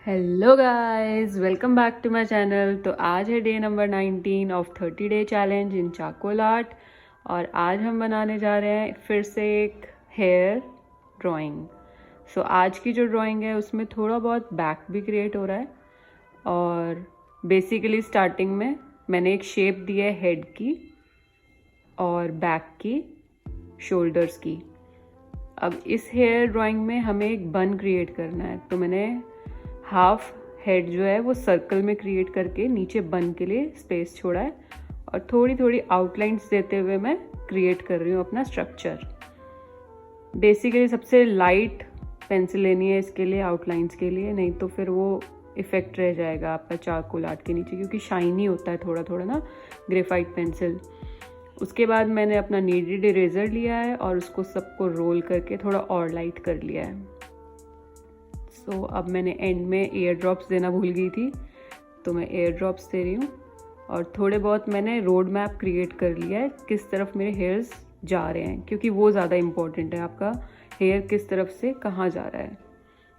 Hello guys, welcome back to my channel. तो आज है day number 19 of 30 day challenge in charcoal art. और आज हम बनाने जा रहे हैं फिर से एक हेयर ड्राइंग। सो आज की जो ड्राइंग है उसमें थोड़ा बहुत बैक भी क्रिएट हो रहा है। और बेसिकली स्टार्टिंग में मैंने एक शेप दी है हेड की और बैक की, शोल्डर्स की। अब इस हेयर ड्राइंग में हमें एक बन क्रिएट करना है, तो मैंने हाफ हेड जो है वो सर्कल में क्रिएट करके नीचे बन के लिए स्पेस छोड़ा है और थोड़ी थोड़ी आउटलाइंस देते हुए मैं क्रिएट कर रही हूँ अपना स्ट्रक्चर। बेसिकली सबसे लाइट पेंसिल लेनी है इसके लिए, आउटलाइंस के लिए, नहीं तो फिर वो इफेक्ट रह जाएगा आपका चारकोल आर्ट के नीचे, क्योंकि शाइनी होता है थोड़ा थोड़ा ना ग्रेफाइट पेंसिल। उसके बाद मैंने अपना नीडेड इरेजर लिया है और उसको सबको रोल करके थोड़ा और लाइट कर लिया है। तो अब मैंने एंड में एयर ड्रॉप्स देना भूल गई थी, तो मैं एयर ड्रॉप्स दे रही हूँ। और थोड़े बहुत मैंने रोड मैप क्रिएट कर लिया है किस तरफ मेरे हेयर्स जा रहे हैं, क्योंकि वो ज़्यादा इम्पॉर्टेंट है, आपका हेयर किस तरफ से कहाँ जा रहा है।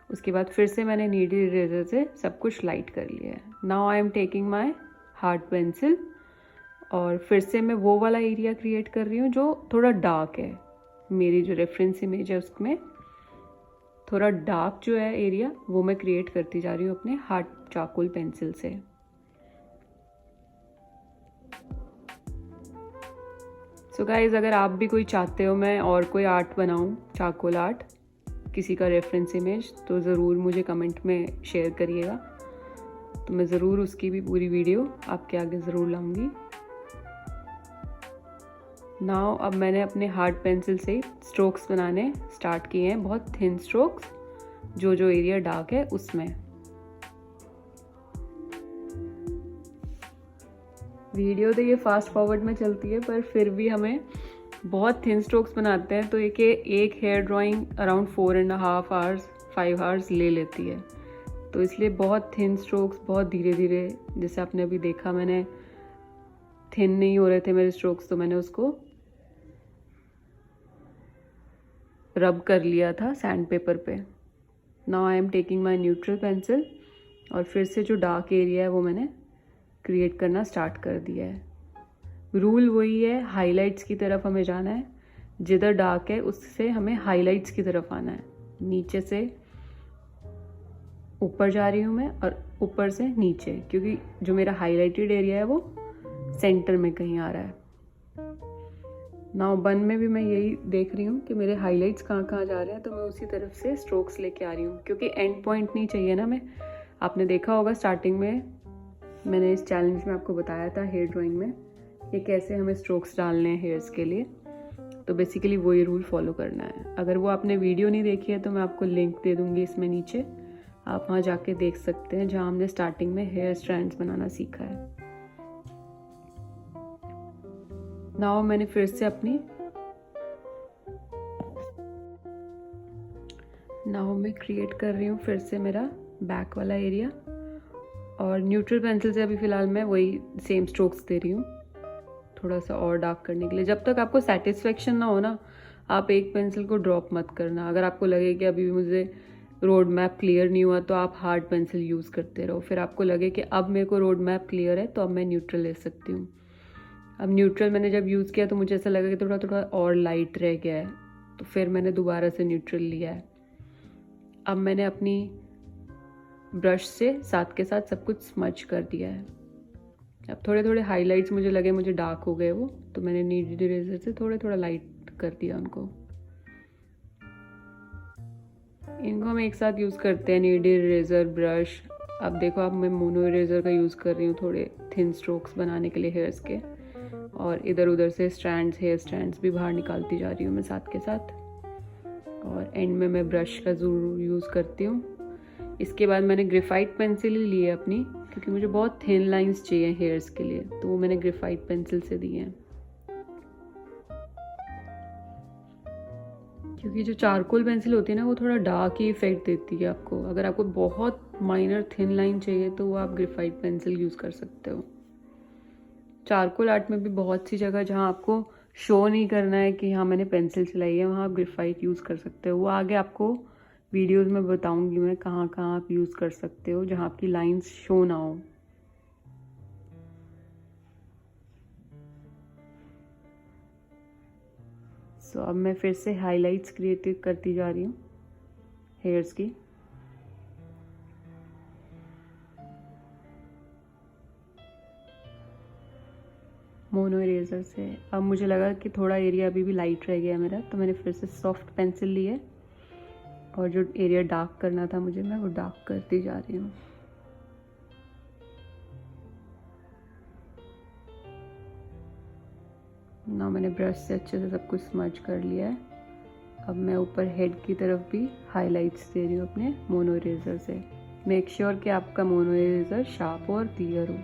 उसके बाद फिर से मैंने नीडल इरेजर से सब कुछ लाइट कर लिया है। Now I am taking my hard pencil और फिर से मैं वो वाला एरिया क्रिएट कर रही हूँ जो थोड़ा डार्क है। मेरी जो रेफरेंस इमेज है उसमें थोड़ा डार्क जो है एरिया वो मैं क्रिएट करती जा रही हूँ अपने हार्ड चारकोल पेंसिल से। सो गाइज, अगर आप भी कोई चाहते हो मैं और कोई आर्ट बनाऊँ, चारकोल आर्ट, किसी का रेफरेंस इमेज, तो ज़रूर मुझे कमेंट में शेयर करिएगा, तो मैं ज़रूर उसकी भी पूरी वीडियो आपके आगे ज़रूर लाऊंगी। नाउ अब मैंने अपने हार्ड पेंसिल से स्ट्रोक्स बनाने स्टार्ट किए हैं, बहुत थिन स्ट्रोक्स, जो जो एरिया डार्क है उसमें। वीडियो तो ये फास्ट फॉरवर्ड में चलती है, पर फिर भी हमें बहुत थिन स्ट्रोक्स बनाते हैं, तो एक hair drawing around 4.5 hours 5 hours ले लेती है। तो इसलिए बहुत थिन स्ट्रोक्स, बहुत धीरे धीरे, जैसे आपने अभी देखा मैंने थिन नहीं हो रहे थे मेरे स्ट्रोक्स, तो मैंने उसको रब कर लिया था सैंड पेपर पे। Now I am taking my neutral pencil और फिर से जो डार्क एरिया है वो मैंने क्रिएट करना स्टार्ट कर दिया है। रूल वही है, हाइलाइट्स की तरफ हमें जाना है, जिधर डार्क है उससे हमें हाइलाइट्स की तरफ आना है। नीचे से ऊपर जा रही हूँ मैं और ऊपर से नीचे, क्योंकि जो मेरा हाईलाइटेड एरिया है वो सेंटर में कहीं आ रहा है। नाउ बन में भी मैं यही देख रही हूँ कि मेरे हाइलाइट्स कहाँ कहाँ जा रहे हैं, तो मैं उसी तरफ से स्ट्रोक्स लेके आ रही हूँ, क्योंकि एंड पॉइंट नहीं चाहिए ना। मैं, आपने देखा होगा स्टार्टिंग में मैंने इस चैलेंज में आपको बताया था हेयर ड्राइंग में कि कैसे हमें स्ट्रोक्स डालने हैं हेयर्स के लिए, तो बेसिकली वही रूल फॉलो करना है। अगर वो आपने वीडियो नहीं देखी है तो मैं आपको लिंक दे दूँगी इसमें नीचे, आप वहाँ जाके देख सकते हैं, जहाँ हमने स्टार्टिंग में हेयर स्ट्रैंड्स बनाना सीखा है। नाउ मैंने फिर से नाउ मैं क्रिएट कर रही हूँ फिर से मेरा बैक वाला एरिया, और न्यूट्रल पेंसिल से अभी फ़िलहाल मैं वही सेम स्ट्रोक्स दे रही हूँ थोड़ा सा और डार्क करने के लिए। जब तक आपको सेटिस्फेक्शन ना हो ना, आप एक पेंसिल को ड्रॉप मत करना। अगर आपको लगे कि अभी भी मुझे रोड मैप क्लियर नहीं हुआ, तो आप हार्ड पेंसिल यूज़ करते रहो। फिर आपको लगे कि अब मेरे को रोड मैप क्लियर है, तो अब मैं न्यूट्रल ले सकती हूँ। अब न्यूट्रल मैंने जब यूज़ किया तो मुझे ऐसा लगा कि थोड़ा थोड़ा और लाइट रह गया है, तो फिर मैंने दोबारा से न्यूट्रल लिया है। अब मैंने अपनी ब्रश से साथ के साथ सब कुछ स्मच कर दिया है। अब थोड़े थोड़े हाइलाइट्स मुझे लगे मुझे डार्क हो गए वो, तो मैंने नीडेड इरेजर से थोड़ा थोड़ा लाइट कर दिया उनको। इनको हम एक साथ यूज़ करते हैं, नीडेड इरेजर, ब्रश। अब देखो, अब मैं मोनो इरेजर का यूज़ कर रही हूँ थोड़े थिन स्ट्रोक्स बनाने के लिए हेयर्स के, और इधर उधर से हेयर स्ट्रैंड्स भी बाहर निकालती जा रही हूँ मैं साथ के साथ। और एंड में मैं ब्रश का ज़रूर यूज़ करती हूँ। इसके बाद मैंने ग्रेफाइट पेंसिल ही ली है अपनी, क्योंकि मुझे बहुत थिन लाइंस चाहिए हेयर्स के लिए, तो वो मैंने ग्रेफाइट पेंसिल से दी हैं। क्योंकि जो चारकोल पेंसिल होती है ना, वो थोड़ा डार्क ही इफेक्ट देती है आपको। अगर आपको बहुत माइनर थिन लाइन चाहिए तो वो आप ग्रेफाइट पेंसिल यूज़ कर सकते हो। चारकोल आर्ट में भी बहुत सी जगह जहाँ आपको शो नहीं करना है कि हाँ मैंने पेंसिल चलाई है, वहाँ आप ग्रेफाइट यूज़ कर सकते हो। वो आगे आपको वीडियोस में बताऊंगी मैं कहाँ कहाँ आप यूज़ कर सकते हो जहाँ आपकी लाइंस शो ना हो। सो अब मैं फिर से हाइलाइट्स क्रिएट करती जा रही हूँ हेयर्स की। मोनो इरेजर से अब मुझे लगा कि थोड़ा एरिया अभी भी लाइट रह गया मेरा, तो मैंने फिर से सॉफ्ट पेंसिल ली है और जो एरिया डार्क करना था मुझे, मैं वो डार्क करती जा रही हूँ। ना मैंने ब्रश से अच्छे से सब कुछ स्मज कर लिया है। अब मैं ऊपर हेड की तरफ भी हाइलाइट्स दे रही हूँ अपने मोनो इरेजर से। मेक श्योर कि आपका मोनो इरेजर शार्प और क्लियर हो।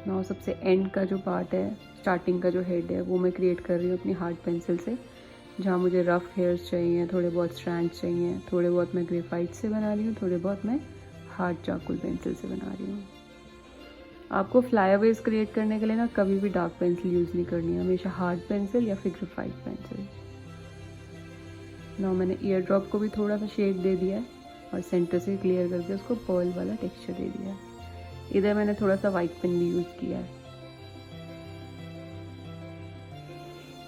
ना सबसे एंड का जो पार्ट है, स्टार्टिंग का जो हेड है, वो मैं क्रिएट कर रही हूँ अपनी हार्ड पेंसिल से। जहाँ मुझे रफ हेयर्स चाहिए, थोड़े बहुत स्ट्रैंड्स चाहिए, थोड़े बहुत मैं ग्रेफाइट से बना रही हूँ, थोड़े बहुत मैं हार्ड चारकोल पेंसिल से बना रही हूँ। आपको फ्लाईअवेज क्रिएट करने के लिए ना कभी भी डार्क पेंसिल यूज़ नहीं करनी है, हमेशा हार्ड पेंसिल या फिर ग्रेफाइट पेंसिल। ना मैंने ईयर ड्रॉप को भी थोड़ा सा शेड दे दिया है और सेंटर से क्लियर करके उसको पर्ल वाला टेक्सचर दे दिया है। इधर मैंने थोड़ा सा वाइट पेन भी यूज़ किया है।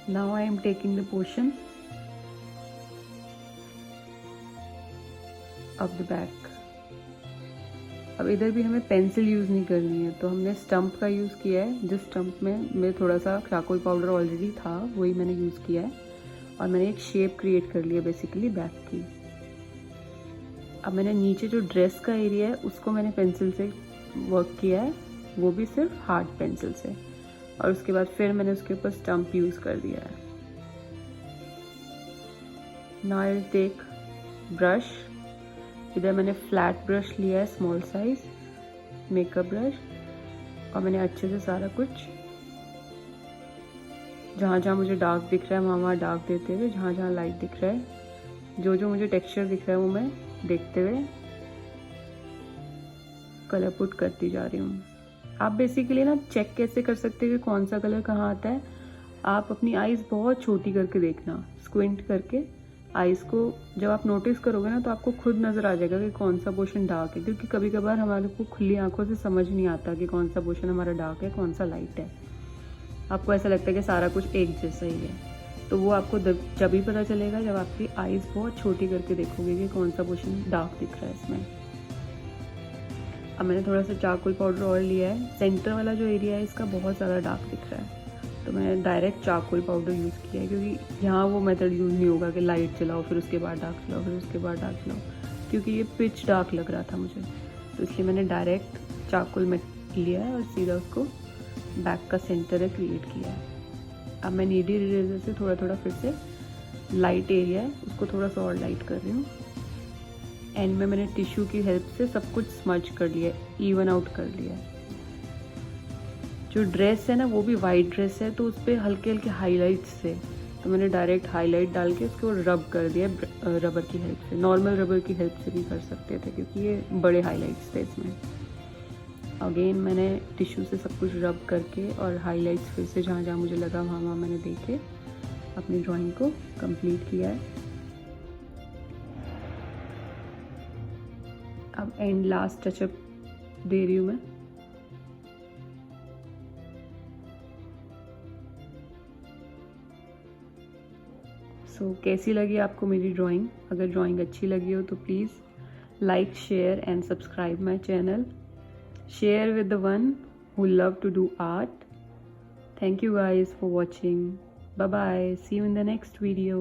Now I am taking the portion of the back. अब इधर भी हमें पेंसिल यूज़ नहीं करनी है, तो हमने स्टम्प का यूज़ किया है। जिस स्टम्प में मैं थोड़ा सा चारकोल पाउडर ऑलरेडी था, वही मैंने यूज़ किया है और मैंने एक शेप क्रिएट कर लिया बेसिकली बैक की। अब मैंने नीचे जो ड्रेस का एरिया है उसको मैंने पेंसिल से वर्क किया है, वो भी सिर्फ हार्ड पेंसिल से, और उसके बाद फिर मैंने उसके ऊपर स्टम्प यूज़ कर दिया है। Now I will take brush. इधर मैंने फ्लैट ब्रश लिया है, स्मॉल साइज मेकअप ब्रश, और मैंने अच्छे से सारा कुछ जहाँ जहाँ मुझे डार्क दिख रहा है वहाँ डार्क देते हुए, जहाँ जहाँ लाइट दिख रहा है, जो जो मुझे टेक्सचर दिख रहा है वो मैं देखते हुए कलर पुट करती जा रही हूँ। आप बेसिकली ना चेक कैसे कर सकते हैं कि कौन सा कलर कहाँ आता है। आप अपनी आईज़ बहुत छोटी करके देखना, स्क्विंट करके आईज़ को जब आप नोटिस करोगे ना, तो आपको खुद नज़र आ जाएगा कि कौन सा पोर्शन डार्क है, क्योंकि कभी कभार हमारे को खुली आंखों से समझ नहीं आता कि कौन सा पोर्शन हमारा डार्क है, कौन सा लाइट है। आपको ऐसा लगता है कि सारा कुछ एक जैसा ही है, तो वो आपको जब ही पता चलेगा जब आपकी आईज़ बहुत छोटी करके देखोगे कि कौन सा पोर्शन डार्क दिख रहा है इसमें। अब मैंने थोड़ा सा चारकोल पाउडर और लिया है। सेंटर वाला जो एरिया है इसका बहुत ज़्यादा डार्क दिख रहा है, तो मैंने डायरेक्ट चारकोल पाउडर यूज़ किया है, क्योंकि यहाँ वो मेथड यूज़ नहीं होगा कि लाइट चलाओ फिर उसके बाद डार्क चलाओ फिर उसके बाद डार्क चलाओ, क्योंकि ये पिच डार्क लग रहा था मुझे, तो इसलिए मैंने डायरेक्ट चारकोल में लिया है और सीधा उसको बैक का सेंटर है क्रिएट किया है। अब मैं नीडी इरेजर से थोड़ा थोड़ा फिर से लाइट एरिया है उसको थोड़ा सा और लाइट कर रही हूँ। एंड में मैंने टिश्यू की हेल्प से सब कुछ स्मज कर लिया, इवन आउट कर लिया है। जो ड्रेस है ना वो भी वाइट ड्रेस है, तो उस पर हल्के हल्के हाईलाइट्स से, तो मैंने डायरेक्ट हाईलाइट डाल के उसको रब कर दिया रबर की हेल्प से। नॉर्मल रबर की हेल्प से भी कर सकते थे क्योंकि ये बड़े हाईलाइट्स थे इसमें। अगेन मैंने टिश्यू से सब कुछ रब करके और हाईलाइट्स फिर से जहाँ जहाँ मुझे लगा वहाँ वहाँ मैंने दे के अपनी ड्राइंग को कंप्लीट किया है। अब एंड लास्ट टचअप दे रही हूँ मैं। कैसी लगी आपको मेरी ड्राइंग? अगर ड्राइंग अच्छी लगी हो तो please like, share and subscribe my channel. Share with the one who love to do art. Thank you guys for watching. Bye bye. See you in the next video.